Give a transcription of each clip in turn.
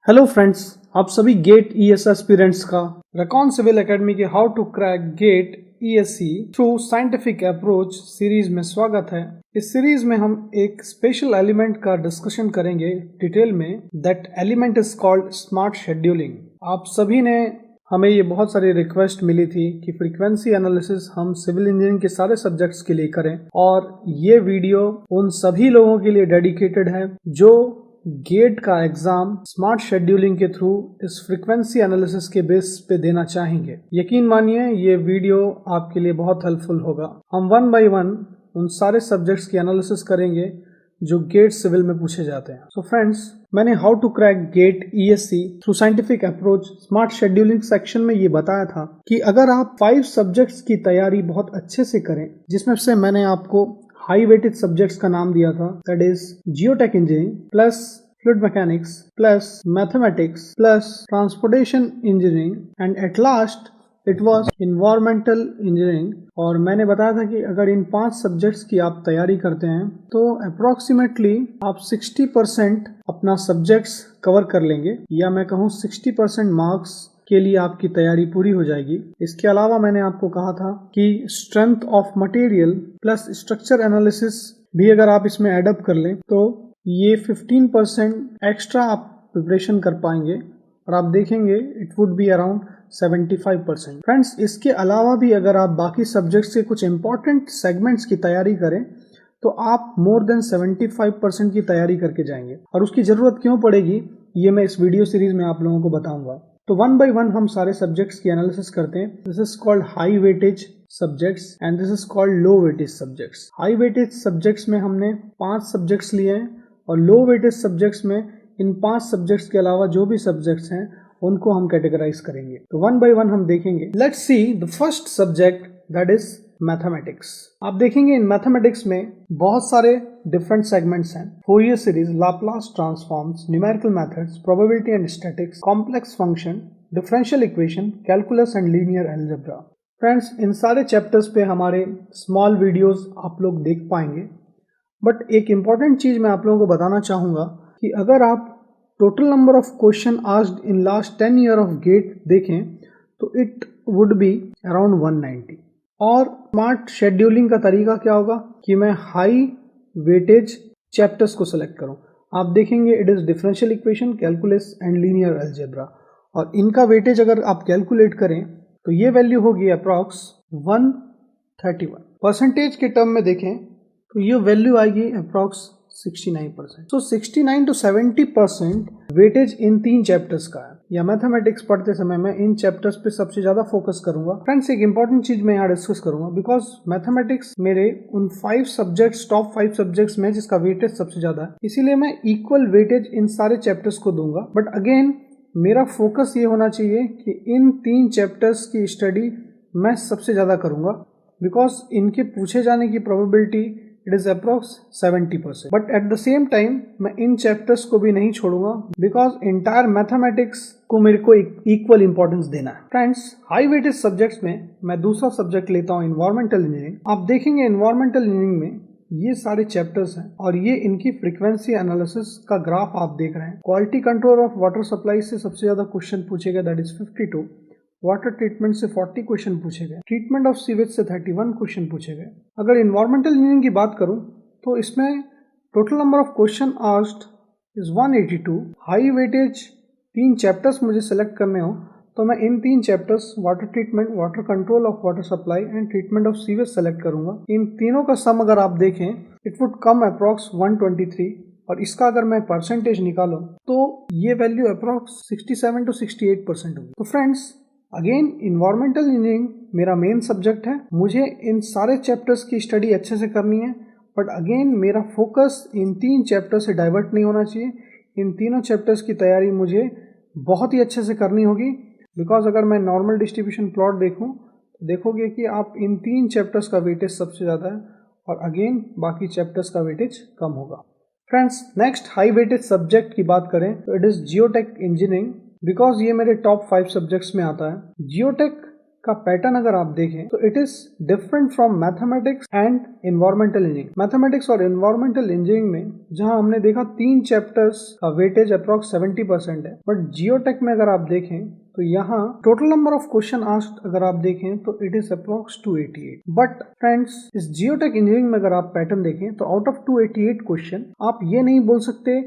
Hello friends, आप सभी GATE ES aspirants का रेकॉन सिविल एकेडमी के how to crack GATE ESC through scientific approach series में स्वागत है। इस सीरीज में हम एक स्पेशल एलिमेंट का डिस्कशन करेंगे डिटेल में। That element is called smart scheduling. आप सभी ने हमें ये बहुत सारी रिक्वेस्ट मिली थी कि फ्रीक्वेंसी एनालिसिस हम सिविल इंजीनियरिंग के सारे सब्जेक्ट्स के लिए करें, और ये वीडियो उन सभी लोगों के लिए डेडिकेटेड है जो गेट का एग्जाम स्मार्ट शेड्यूलिंग के थ्रू इस फ्रीक्वेंसी एनालिसिस के बेस पे देना चाहेंगे। यकीन मानिए ये वीडियो आपके लिए बहुत हेल्पफुल होगा। हम वन बाय वन उन सारे सब्जेक्ट्स की एनालिसिस करेंगे जो गेट सिविल में पूछे जाते हैं। सो फ्रेंड्स, मैंने how to crack GATE ESC through scientific approach smart scheduling section में ये बताया था कि अगर आप 5 सब्जेक्ट्स की तैयारी बहुत अच्छे से करें, जिसमें से मैंने आपको हाई वेटेज सब्जेक्ट्स का नाम दिया था, that is geotech engineering plus fluid mechanics plus mathematics plus transportation engineering and at last it was environmental engineering. और मैंने बताया था कि अगर इन 5 सब्जेक्ट्स की आप तैयारी करते हैं तो अप्रोक्सीमेटली आप 60% अपना सब्जेक्ट्स कवर कर लेंगे, या मैं कहूँ 60% मार्क्स के लिए आपकी तैयारी पूरी हो जाएगी। इसके अलावा मैंने आपको कहा था कि strength of material plus structure analysis भी अगर आप इसमें एडअप कर लें तो ये 15% एक्स्ट्रा आप प्रिपरेशन कर पाएंगे, और आप देखेंगे it would be around 75%। Friends, इसके अलावा भी अगर आप बाकी सब्जेक्ट्स के कुछ इंपॉर्टेंट सेगमेंट्स की तैयारी करें तो आप मोर देन 75% की तैयारी करके जाएंगे। और उसकी जरूरत क्यों पड़ेगी ये मैं इस वीडियो सीरीज में आप लोगों को बताऊंगा। तो वन बाय वन हम सारे सब्जेक्ट्स की एनालिसिस करते हैं। This is called high weightage subjects and this is called low weightage subjects. High weightage subjects में हमने 5 सब्जेक्ट्स लिए हैं, और लो वेटेज सब्जेक्ट्स में इन 5 सब्जेक्ट्स के अलावा जो भी सब्जेक्ट्स हैं उनको हम कैटेगराइज करेंगे। तो वन बाय वन हम देखेंगे। Let's see the first subject, that is mathematics. आप देखेंगे इन मैथमेटिक्स में बहुत सारे डिफरेंट सेगमेंट्स हैं। Fourier series, Laplace transforms, numerical methods, probability and statistics, complex function, differential equation, calculus and linear algebra. Friends, इन सारे चैप्टर्स पे हमारे स्मॉल वीडियोस आप लोग देख पाएंगे। बट एक इम्पॉर्टेंट चीज मैं आप लोगों को बताना चाहूंगा कि अगर आप total number of question asked in last 10 year of GATE देखें तो इट वुड बी अराउंड 190। और स्मार्ट शेड्यूलिंग का तरीका क्या होगा कि मैं हाई वेटेज चैप्टर्स को सिलेक्ट करूं। आप देखेंगे it is differential equation, calculus and linear algebra, और इनका वेटेज अगर आप कैलकुलेट करें तो ये वैल्यू होगी अप्रॉक्स 131। परसेंटेज के टर्म में देखें तो ये वैल्यू आएगी approx 69%। So 69 to 70% weightage in 3 chapters का है। या मैथमेटिक्स पढ़ते समय मैं इन चैप्टर्स पे सबसे ज्यादा फोकस करूंगा। फ्रेंड्स, एक इंपॉर्टेंट चीज मैं यहाँ डिस्कस करूंगा, बिकॉज मैथमेटिक्स मेरे उन 5 सब्जेक्ट्स, टॉप 5 सब्जेक्ट्स में जिसका वेटेज सबसे ज्यादा है, इसीलिए मैं इक्वल वेटेज इन सारे चैप्टर्स को दूंगा। बट अगेन मेरा फोकस ये होना चाहिए कि इन 3 चैप्टर्स की स्टडी मैं सबसे ज्यादा करूंगा, बिकॉज इनके पूछे जाने की probability it is approx 70%। But at the same time मैं इन चैप्टर्स को भी नहीं छोड़ूंगा, बिकॉज इंटायर मैथमेटिक्स को मेरे को इक्वल इंपॉर्टेंस देना है। फ्रेंड्स, हाई वेटेज सब्जेक्ट्स में मैं दूसरा सब्जेक्ट लेता हूँ इन्वायरमेंटल इंजीनियरिंग। आप देखेंगे इन्वायरमेंटल इंजीनियरिंग में ये सारे चैप्टर्स हैं, और ये इनकी फ्रीक्वेंसी एनालिसिस का ग्राफ आप देख रहे हैं। Quality control of water supply से सबसे ज्यादा क्वेश्चन पूछे गए, दैट इज 52। वाटर ट्रीटमेंट से 40 क्वेश्चन पूछे गए। ट्रीटमेंट ऑफ सीवेज से 31 क्वेश्चन पूछे गए। अगर इन्वायरमेंटल इंजीनियरिंग की बात करूं तो इसमें total number of question asked is 182। High weightage 3 chapters मुझे सेलेक्ट करने हो तो मैं इन 3 chapters, water treatment, water control of water supply and treatment of sewage select करूंगा। इन तीनों का सम अगर आप देखें इट वुड कम अप्रॉक्स 123, और इसका अगर मैं परसेंटेज निकालूं तो ये वैल्यू अप्रॉक्स 67 to 68% होगी। तो फ्रेंड्स, अगेन इन्वायरमेंटल इंजीनियरिंग मेरा मेन सब्जेक्ट है। मुझे इन सारे चैप्टर्स की स्टडी अच्छे से करनी है, बट अगेन मेरा फोकस इन 3 चैप्टर से डाइवर्ट नहीं होना चाहिए। इन तीनों चैप्टर्स की तैयारी मुझे बहुत ही अच्छे से करनी होगी, बिकॉज अगर मैं नॉर्मल डिस्ट्रीब्यूशन प्लॉट देखूं तो देखोगे कि आप इन 3 चैप्टर्स का वेटेज सबसे ज़्यादा है, और अगेन बाकी चैप्टर्स का वेटेज कम होगा। Friends, next high weightage subject की बात करें तो it is geotech engineering, because ये मेरे टॉप 5 सब्जेक्ट्स में आता है। जियोटेक का पैटर्न अगर आप देखें तो it is different from mathematics and environmental engineering. Mathematics और एनवायरमेंटल इंजीनियरिंग में जहां हमने देखा 3 चैप्टर्स का वेटेज अप्रॉक्स 70% है, बट जियोटेक में अगर आप देखें तो यहाँ total number of question asked अगर आप देखें तो it is approx 288। But friends, इस जियोटेक इंजीनियरिंग में अगर आप पैटर्न देखें तो आउट ऑफ 288 क्वेश्चन आप ये नहीं बोल सकते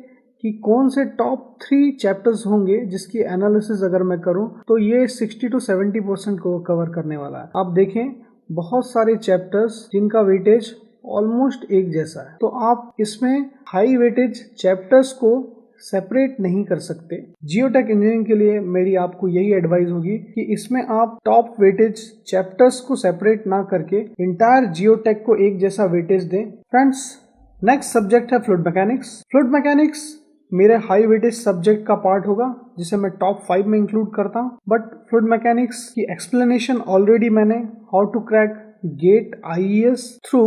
कि कौन से टॉप 3 चैप्टर्स होंगे जिसकी एनालिसिस अगर मैं करूं तो ये 60 to 70% को कवर करने वाला है। आप देखें बहुत सारे चैप्टर्स जिनका वेटेज ऑलमोस्ट एक जैसा है, तो आप इसमें हाई वेटेज चैप्टर्स को सेपरेट नहीं कर सकते। जियोटेक इंजीनियरिंग के लिए मेरी आपको यही एडवाइस होगी कि इसमें आप टॉप वेटेज चैप्टर्स को सेपरेट ना करके इंटायर जियोटेक को एक जैसा वेटेज दें। फ्रेंड्स, नेक्स्ट सब्जेक्ट है फ्लूइड मैकेनिक्स। फ्लूइड मैकेनिक्स मेरे हाई वेटेज सब्जेक्ट का पार्ट होगा जिसे मैं टॉप 5 में इंक्लूड करता हूं। बट फ्लूइड मैकेनिक्स की एक्सप्लेनेशन ऑलरेडी मैंने how to crack GATE IES through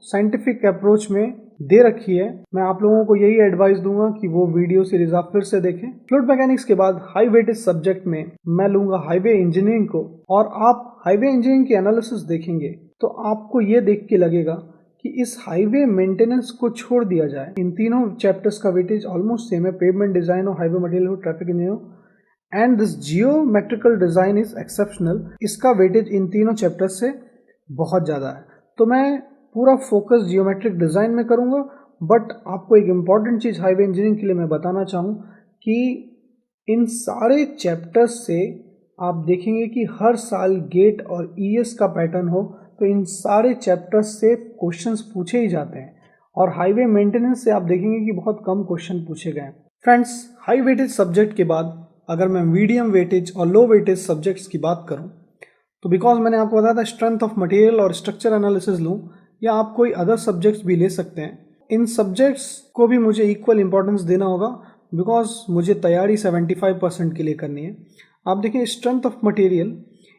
scientific approach में दे रखी है। मैं आप लोगों को यही एडवाइस दूंगा कि वो वीडियो सीरीज आप फिर से देखें। फ्लूइड मैकेनिक्स के बाद हाई वेटेज सब्जेक्ट में मैं लूंगा हाईवे इंजीनियरिंग को, और आप हाईवे इंजीनियरिंग की एनालिसिस देखेंगे तो आपको ये देख के लगेगा कि इस हाईवे मेंटेनेंस को छोड़ दिया जाए। इन तीनों चैप्टर्स का वेटेज ऑलमोस्ट सेम है, पेवमेंट डिजाइन हो, हाईवे मटेरियल हो, ट्रैफिक इंजीनियरिंग हो, and this geometrical design is exceptional. इसका वेटेज इन तीनों चैप्टर्स से बहुत ज्यादा है। तो मैं पूरा फोकस जियोमेट्रिक डिजाइन में करूंगा। बट आपको एक इंपॉर्टेंट चीज हाईवे इंजीनियरिंग के लिए मैं बताना चाहूँ कि इन सारे चैप्टर्स से आप देखेंगे कि हर साल गेट और ES का पैटर्न हो तो इन सारे चैप्टर्स से क्वेश्चंस पूछे ही जाते हैं, और हाईवे मेंटेनेंस से आप देखेंगे कि बहुत कम क्वेश्चन पूछे गए। फ्रेंड्स, हाई वेटेज सब्जेक्ट के बाद अगर मैं मीडियम वेटेज और लो वेटेज सब्जेक्ट्स की बात करूं तो बिकॉज मैंने आपको बताया था स्ट्रेंथ ऑफ मटेरियल और स्ट्रक्चर एनालिसिस लूं, या आप कोई अदर सब्जेक्ट्स भी ले सकते हैं। इन सब्जेक्ट्स को भी मुझे इक्वल इंपॉर्टेंस देना होगा बिकॉज मुझे तैयारी 75% के लिए करनी है। आप देखें स्ट्रेंथ ऑफ मटेरियल,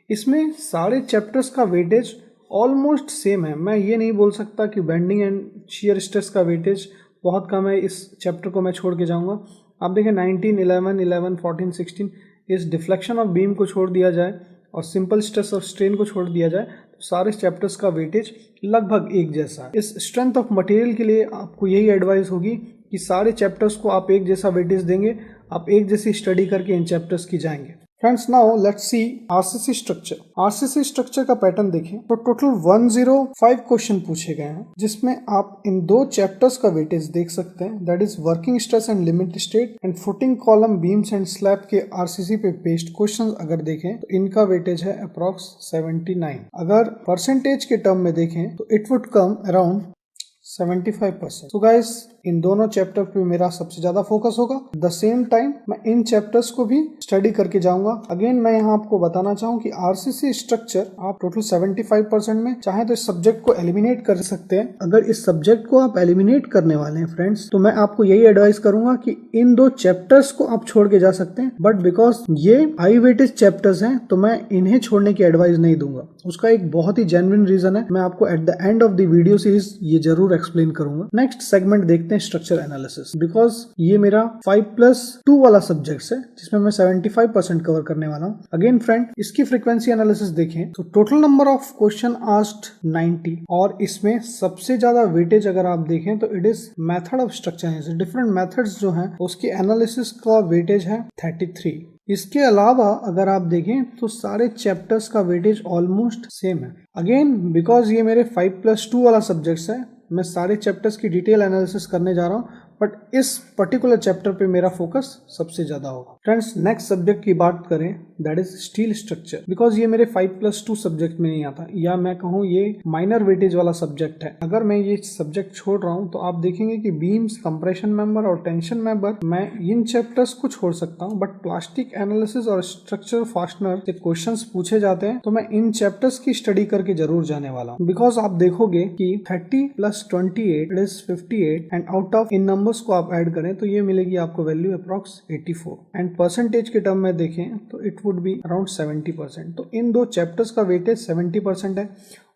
इसमें सारे चैप्टर्स का वेटेज ऑलमोस्ट सेम है। मैं ये नहीं बोल सकता कि बेंडिंग एंड शियर स्ट्रेस का वेटेज बहुत कम है, इस चैप्टर को मैं छोड़ के जाऊंगा। आप देखें 19, 11, 11, 14, 16 इस डिफ्लेक्शन ऑफ बीम को छोड़ दिया जाए और सिंपल स्ट्रेस और स्ट्रेन को छोड़ दिया जाए तो सारे चैप्टर्स का वेटेज लगभग एक जैसा है। इस स्ट्रेंथ ऑफ मटेरियल के लिए आपको यही एडवाइस होगी कि सारे चैप्टर्स को आप एक जैसा वेटेज देंगे, आप एक जैसी स्टडी करके इन चैप्टर्स की जाएंगे। Friends, now let's see RCC structure. RCC structure का पैटर्न देखें तो टोटल 105 क्वेश्चन पूछे गए हैं, जिसमें आप इन 2 चैप्टर्स का वेटेज देख सकते हैं, that is working stress and limit state and footing column beams and slab के RCC पे बेस्ड क्वेश्चन अगर देखें तो इनका वेटेज है अप्रॉक्स 79। अगर परसेंटेज के टर्म में देखें तो इट वुड कम अराउंड 75%। तो गाइस, इन दोनों चैप्टर पे मेरा सबसे ज्यादा फोकस होगा। द सेम टाइम मैं इन चैप्टर्स को भी स्टडी करके जाऊंगा। अगेन मैं यहाँ आपको बताना चाहूँ कि RCC स्ट्रक्चर आप टोटल 75% में चाहे तो इस सब्जेक्ट को एलिमिनेट कर सकते हैं। अगर इस सब्जेक्ट को आप एलिमिनेट करने वाले हैं फ्रेंड्स, तो मैं आपको यही एडवाइस करूंगा कि इन 2 चैप्टर्स को आप छोड़ के जा सकते हैं। बट बिकॉज ये हाई वेटेज चैप्टर्स हैं तो मैं इन्हें छोड़ने की एडवाइस नहीं दूंगा। उसका एक बहुत ही जेन्युइन रीजन है, मैं आपको at the end of the video series ये जरूर एक्सप्लेन करूंगा। नेक्स्ट सेगमेंट देखते हैं स्ट्रक्चर एनालिसिस, बिकॉज ये मेरा 5+2 वाला सब्जेक्ट है जिसमें मैं 75% कवर करने वाला हूँ। अगेन फ्रेंड, इसकी फ्रीक्वेंसी एनालिसिस देखें तो total number of question asked 90, और इसमें सबसे ज्यादा वेटेज अगर आप देखें तो it is method of structure. Different methods जो हैं उसकी एनालिसिस का वेटेज है 33। इसके अलावा अगर आप देखें तो सारे चैप्टर्स का वेटेज ऑलमोस्ट सेम है। अगेन बिकॉज ये मेरे 5+2 वाला सब्जेक्ट्स है, मैं सारे चैप्टर्स की डिटेल एनालिसिस करने जा रहा हूँ, बट इस पर्टिकुलर चैप्टर पे मेरा फोकस सबसे ज्यादा होगा। फ्रेंड्स, नेक्स्ट सब्जेक्ट की बात करें that is steel structure, because ये मेरे 5+2 सब्जेक्ट में नहीं आता, या मैं कहूँ ये माइनर वेटेज वाला सब्जेक्ट है। अगर मैं ये सब्जेक्ट छोड़ रहा हूँ तो आप देखेंगे कि बीम्स, कंप्रेशन मेंबर और टेंशन मेंबर, मैं इन चैप्टर्स को छोड़ सकता हूँ, बट प्लास्टिक एनालिसिस और स्ट्रक्चर फास्टनर से क्वेश्चंस पूछे जाते हैं तो मैं इन चैप्टर्स की स्टडी करके जरूर जाने वाला हूँ। बिकॉज आप देखोगे कि 30+28 is 58 and out of in numbers को आप ऐड करें तो ये मिलेगी आपको वैल्यू अप्रॉक्स 84, एंड परसेंटेज के टर्म में देखें तो इट वुड बी अराउंड 70%। तो इन 2 चैप्टर्स का वेटेज 70% है,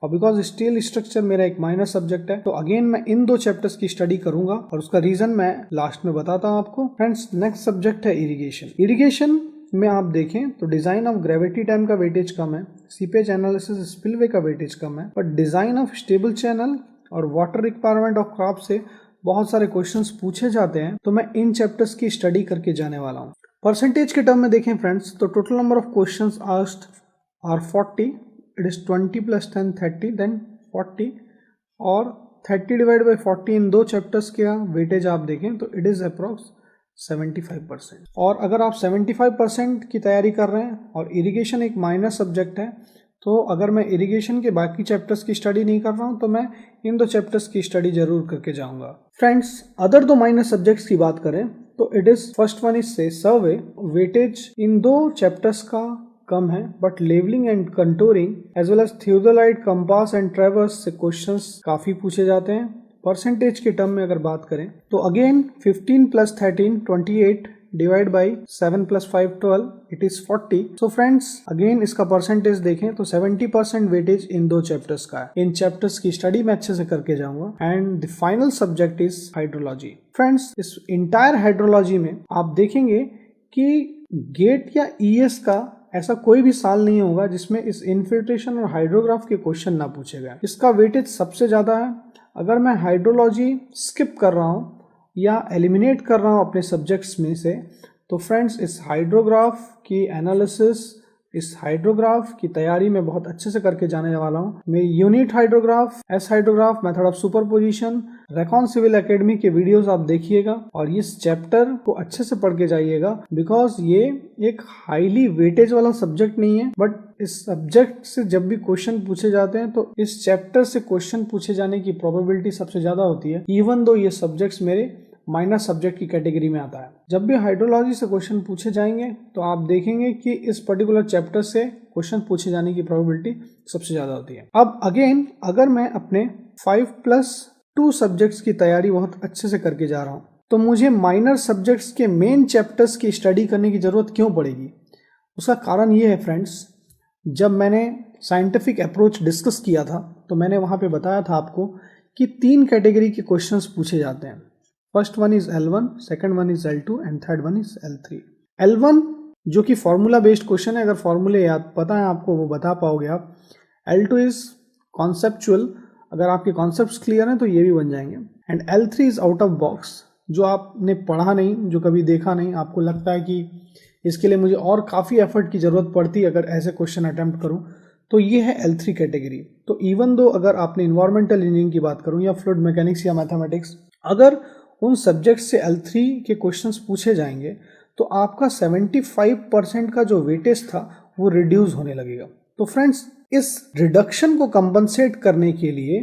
और बिकॉज स्टील स्ट्रक्चर मेरा एक माइनर सब्जेक्ट है तो अगेन मैं इन 2 चैप्टर्स की स्टडी करूंगा, और उसका रीजन मैं लास्ट में बताता हूँ आपको। फ्रेंड्स, नेक्स्ट सब्जेक्ट है इरिगेशन। इरिगेशन में आप देखें तो डिजाइन ऑफ ग्रेविटी टाइम का वेटेज कम है, सीपेज एनालिसिस स्पिलवे का वेटेज कम है, but design of stable channel और वाटर रिक्वायरमेंट ऑफ क्रॉप से बहुत सारे क्वेश्चंस पूछे जाते हैं। तो मैं इन चैप्टर्स की स्टडी करके जाने वाला हूँ। परसेंटेज के टर्म में देखें फ्रेंड्स तो total number of questions asked are 40, it is 20 + 10 30 then 40, और 30 डिवाइड बाई 40 इन दो चैप्टर्स का वेटेज आप देखें तो इट इज अप्रॉक्स 75%। और अगर आप 75% की तैयारी कर रहे हैं और इरिगेशन एक माइनर सब्जेक्ट है, तो अगर मैं इरिगेशन के बाकी चैप्टर्स की स्टडी नहीं कर रहा हूं तो मैं इन दो चैप्टर्स की स्टडी जरूर करके जाऊंगा। फ्रेंड्स, अदर दो माइनर सब्जेक्ट्स की बात करें तो it is first one is से सर्वे, वेटेज इन दो चैप्टर्स का कम है, but levelling and contouring as well as theodolite, compass and traverse से क्वेश्चंस काफी पूछे जाते हैं। परसेंटेज के टर्म में अगर बात करें तो again 15 + 13 28 divide by 7 + 5 12 it is 40। So friends, again इसका परसेंटेज देखें तो 70% वेटेज इन दो चैप्टर्स का है। इन चैप्टर्स की स्टडी मैं अच्छे से करके जाऊंगा। And the final subject is hydrology. Friends, इस इंटायर हाइड्रोलॉजी में आप देखेंगे कि गेट या ईएस का ऐसा कोई भी साल नहीं होगा जिसमें इस इन्फिल्ट्रेशन और हाइड्रोग्राफ के क्वेश्चन ना पूछे गए। इसका वेटेज सबसे ज्यादा है। अगर मैं हाइड्रोलॉजी स्किप कर रहा हूं या एलिमिनेट कर रहा हूं अपने सब्जेक्ट्स में से, तो फ्रेंड्स इस हाइड्रोग्राफ की एनालिसिस, इस हाइड्रोग्राफ की तैयारी में बहुत अच्छे से करके जाने वाला हूं। मेरी unit hydrograph, S hydrograph, method of superposition, Recon Civil Academy के वीडियोस आप देखिएगा और इस चैप्टर को अच्छे से पढ़ के जाइएगा, बिकॉज ये एक हाईली वेटेज वाला सब्जेक्ट नहीं है, बट इस सब्जेक्ट से जब भी क्वेश्चन पूछे जाते हैं तो इस चैप्टर से क्वेश्चन पूछे जाने की प्रोबेबिलिटी सबसे ज्यादा होती है, इवन दो ये सब्जेक्ट्स मेरे माइनर सब्जेक्ट की कैटेगरी में आता है। जब भी हाइड्रोलॉजी से क्वेश्चन पूछे जाएंगे तो आप देखेंगे कि इस पर्टिकुलर चैप्टर से क्वेश्चन पूछे जाने की प्रोबेबिलिटी सबसे ज्यादा होती है। अब अगेन अगर मैं अपने 5+2 सब्जेक्ट्स की तैयारी बहुत अच्छे से करके जा रहा हूं तो मुझे माइनर सब्जेक्ट्स के मेन चैप्टर्स की स्टडी करने की जरूरत क्यों पड़ेगी? उसका कारण ये है फ्रेंड्स, जब मैंने साइंटिफिक अप्रोच डिस्कस किया था तो मैंने वहां पे बताया था आपको कि 3 कैटेगरी के क्वेश्चंस पूछे जाते हैं। First one is L1, second one is L2 and third one is L3। L1 जो कि फॉर्मूला बेस्ड क्वेश्चन है, अगर फॉर्मूले याद पता है आपको वो बता पाओगे आप। L2 इज कॉन्सेप्चुअल, अगर आपके कॉन्सेप्ट्स क्लियर हैं तो ये भी बन जाएंगे। And L3 is out of box, जो आपने पढ़ा नहीं, जो कभी देखा नहीं, आपको लगता है कि इसके लिए मुझे और काफ़ी एफर्ट की ज़रूरत पड़ती है अगर ऐसे क्वेश्चन अटेम्प्ट करूं, तो ये है L3 कैटेगरी। तो इवन दो अगर आपने इन्वायरमेंटल इंजीनियरिंग की बात करूं या फ्लूइड मैकेनिक्स या मैथमेटिक्स, अगर उन सब्जेक्ट से L3 के क्वेश्चंस पूछे जाएंगे तो आपका 75% का जो वेटेज था वो रिड्यूस होने लगेगा। तो फ्रेंड्स, इस रिडक्शन को कंपनसेट करने के लिए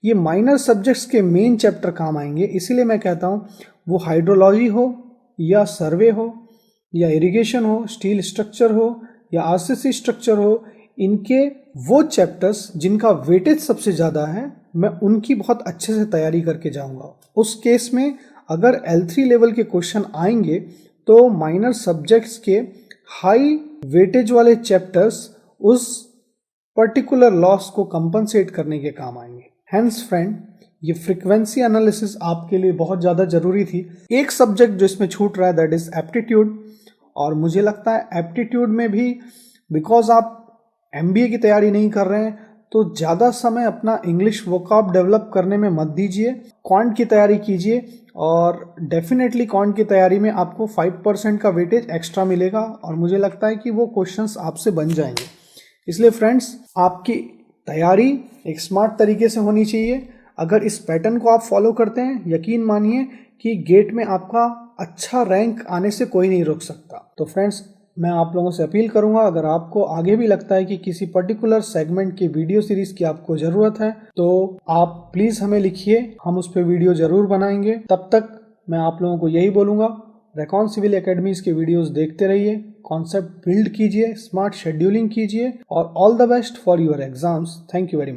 ये माइनर सब्जेक्ट्स के मेन चैप्टर काम आएंगे। इसीलिए मैं कहता हूँ वो हाइड्रोलॉजी हो या सर्वे हो या इरिगेशन हो, स्टील स्ट्रक्चर हो या आरसीसी स्ट्रक्चर हो, इनके वो चैप्टर्स जिनका वेटेज सबसे ज़्यादा है मैं उनकी बहुत अच्छे से तैयारी करके जाऊंगा। उस केस में अगर L3 लेवल के क्वेश्चन आएंगे तो माइनर सब्जेक्ट्स के हाई वेटेज वाले चैप्टर्स उस पर्टिकुलर लॉस को कंपनसेट करने के काम आएंगे। हेंस फ्रेंड, ये फ्रीक्वेंसी एनालिसिस आपके लिए बहुत ज़्यादा जरूरी थी। एक सब्जेक्ट जो इसमें छूट रहा है दैट इज एप्टीट्यूड, और मुझे लगता है एप्टीट्यूड में भी बिकॉज आप MBA की तैयारी नहीं कर रहे हैं तो ज़्यादा समय अपना इंग्लिश वोकैब डेवलप करने में मत दीजिए, क्वांट की तैयारी कीजिए और डेफिनेटली क्वांट की तैयारी में आपको 5% का वेटेज एक्स्ट्रा मिलेगा और मुझे लगता है कि वो क्वेश्चंस आपसे बन जाएंगे। इसलिए फ्रेंड्स, आपकी तैयारी एक स्मार्ट तरीके से होनी चाहिए। अगर इस पैटर्न को आप फॉलो करते हैं, यकीन मानिए कि गेट में आपका अच्छा रैंक आने से कोई नहीं रोक सकता। तो फ्रेंड्स, मैं आप लोगों से अपील करूंगा, अगर आपको आगे भी लगता है कि किसी पर्टिकुलर सेगमेंट की वीडियो सीरीज की आपको जरूरत है तो आप प्लीज हमें लिखिए, हम उस पर वीडियो जरूर बनाएंगे। तब तक मैं आप लोगों को यही बोलूंगा, रेकॉन सिविल एकेडमीज के वीडियोस देखते रहिए, कॉन्सेप्ट बिल्ड कीजिए, स्मार्ट शेड्यूलिंग कीजिए और all the best for your exams. Thank you very much.